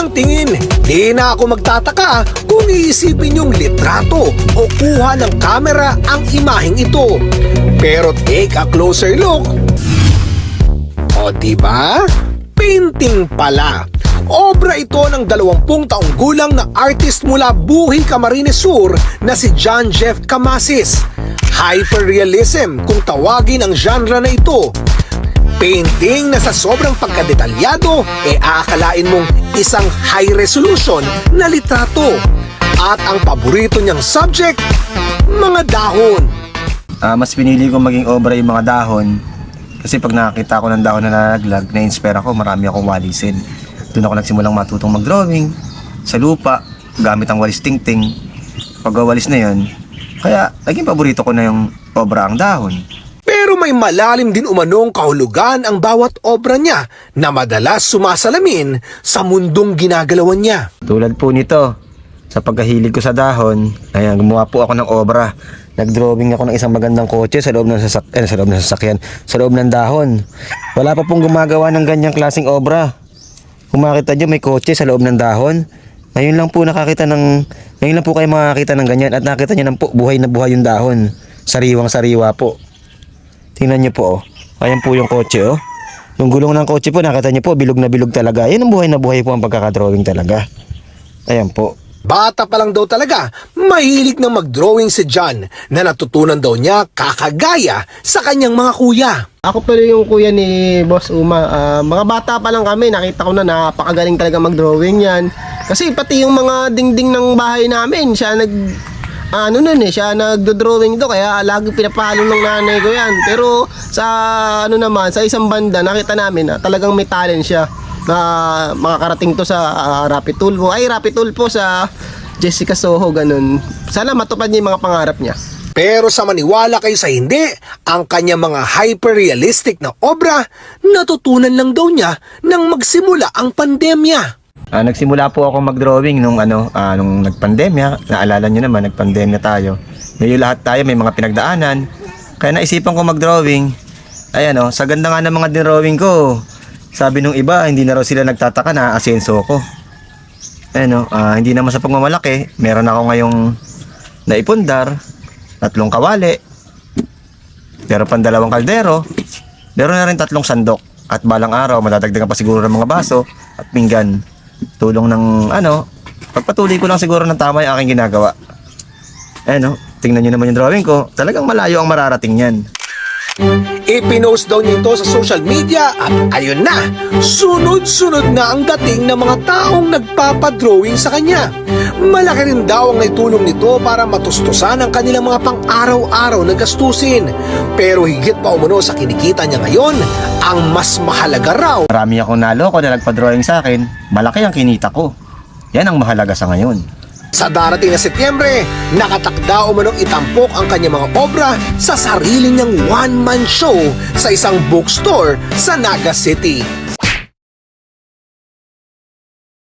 unang tingin, di na ako magtataka kung iisipin yung litrato o kuha ng kamera ang imaheng ito. Pero take a closer look. O diba? Painting pala. Obra ito ng 20 taong gulang na artist mula Buhi, Camarines Sur na si John Jeff Camasis. Hyperrealism kung tawagin ang genre na ito. Painting na sa sobrang pagkadetalyado aakalain mong isang high resolution na litrato. At ang paborito niyang subject, mga dahon. Mas pinili ko maging obra yung mga dahon kasi pag nakakita ko ng dahon na nalaglag, na-inspire ako, marami akong walisin. Doon ako nagsimulang matutong mag-drawing sa lupa gamit ang walis tingting. Pag walis na yun, kaya naging paborito ko na yung obra ang dahon. Pero may malalim din umanong kahulugan ang bawat obra niya na madalas sumasalamin sa mundong ginagalawan niya. Tulad po nito, sa pagkahilig ko sa dahon, ayan, gumawa po ako ng obra. Nag-drawing ako ng isang magandang kotse sa loob ng sasakyan, sa loob ng dahon. Wala pa pong gumagawa ng ganyang klaseng obra. Kung makita nyo, may kotse sa loob ng dahon. Ngayon lang po kayo makakita ng ganyan at nakita nyo po, buhay na buhay yung dahon. Sariwang-sariwa po. Tingnan nyo po, oh. Ayan po yung kotse, oh. Yung gulong ng kotse po, nakita nyo po, bilog na bilog talaga. Yan ang buhay na buhay po ang pagkakadrawing talaga. Ayan po. Bata pa lang daw talaga, mahilig na mag-drawing si John na natutunan daw niya kakagaya sa kanyang mga kuya. Ako pala yung kuya ni Boss Uma. Mga bata pa lang kami, nakita ko na napakagaling talaga mag-drawing yan. Kasi pati yung mga dingding ng bahay namin, siya siya nagdo-drawing do, kaya lagi pinapalo ng nanay ko yan. Pero sa sa isang banda nakita namin na talagang may talent siya na makakarating to sa Rapid Tulfo sa Jessica Soho, ganun. Sana matupad niya yung mga pangarap niya. Pero sa maniwala kayo sa hindi, ang kanyang mga hyper-realistic na obra, natutunan lang daw niya nang magsimula ang pandemya. Nagsimula po ako mag-drawing nung nagpandemya. Naalala nyo naman, nagpandemya tayo. Ngayon lahat tayo may mga pinagdaanan. Kaya naisipan ko mag-drawing. Ayan, sa ganda nga ng mga drawing ko, sabi nung iba, hindi na raw sila nagtataka na asenso ko. Ayan, hindi naman sa pagmamalaki. Meron ako ngayong naipundar, 3 kawali, meron pang 2 kaldero, meron na rin 3 sandok. At balang araw, madadagdagan pa siguro ng mga baso at pinggan. Tulong ng pagpatuloy ko lang siguro ng tama yung aking ginagawa. Ayan, tingnan nyo naman yung drawing ko. Talagang malayo ang mararating yan. Ipinost daw niya ito sa social media at ayun na, sunod-sunod na ang dating ng mga taong nagpapadrawing sa kanya. Malaki rin daw ang naitulong nito para matustusan ang kanilang mga pang-araw-araw na gastusin. Pero higit pa umano sa kinikita niya ngayon, ang mas mahalaga raw. Marami akong naloko na nagpa-drawing sa akin, malaki ang kinita ko. Yan ang mahalaga sa ngayon. Sa darating na Setyembre, nakatakda umanong itampok ang kanyang mga obra sa sarili niyang one-man show sa isang bookstore sa Naga City.